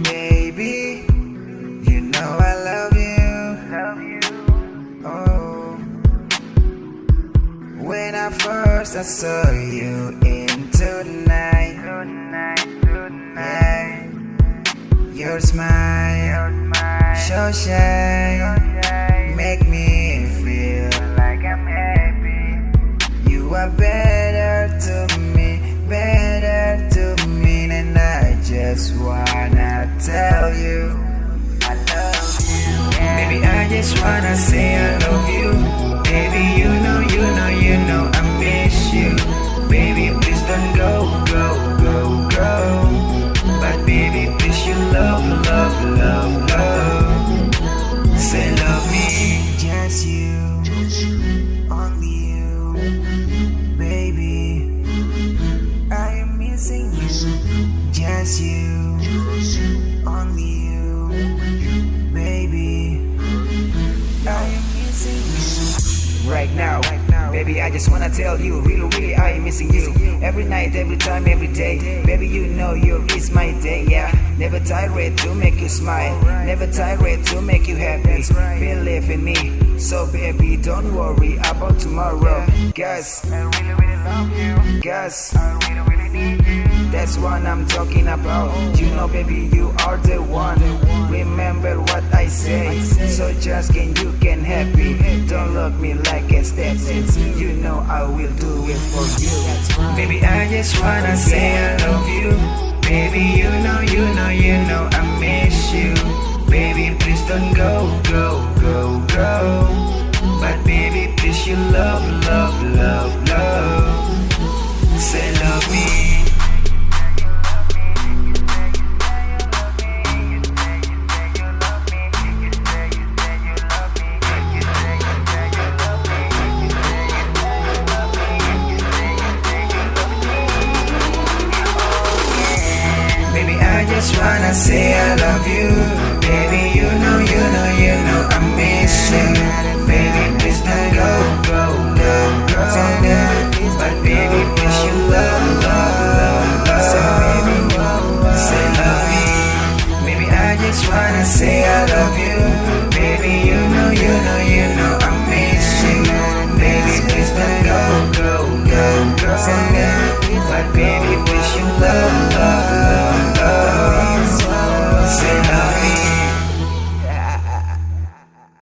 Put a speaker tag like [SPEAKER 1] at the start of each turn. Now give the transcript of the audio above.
[SPEAKER 1] Baby, you know I love you. Oh, when I saw you into the night, yeah, your smile, so shy, make me feel like I'm happy. You are better to me, and I just wanna tell you I love you. Baby, I just wanna say I love you. Baby, you know I miss you. Baby, please don't go. But baby, please you love. Say love me, just you, only you. Baby, I am missing you. Just you, only you. Baby, I am missing you. Right now, baby, I just wanna tell you, really, I am missing you. Every night, every time, every day. Baby, you know you is my day, yeah. Never tired to make you smile, never tired to make you happy. Believe in me, so baby, don't worry about tomorrow. Cause I really love you. Cause I really need you. That's what I'm talking about. You know, baby, you are the one. Remember what I say. So just you can happy. Don't look me like a statue. You know I will do it for you. Baby, I just wanna say I love you. Baby, you know I miss you. Baby, please don't go. But baby, please you love. Say love me. Baby, I just wanna say I love you.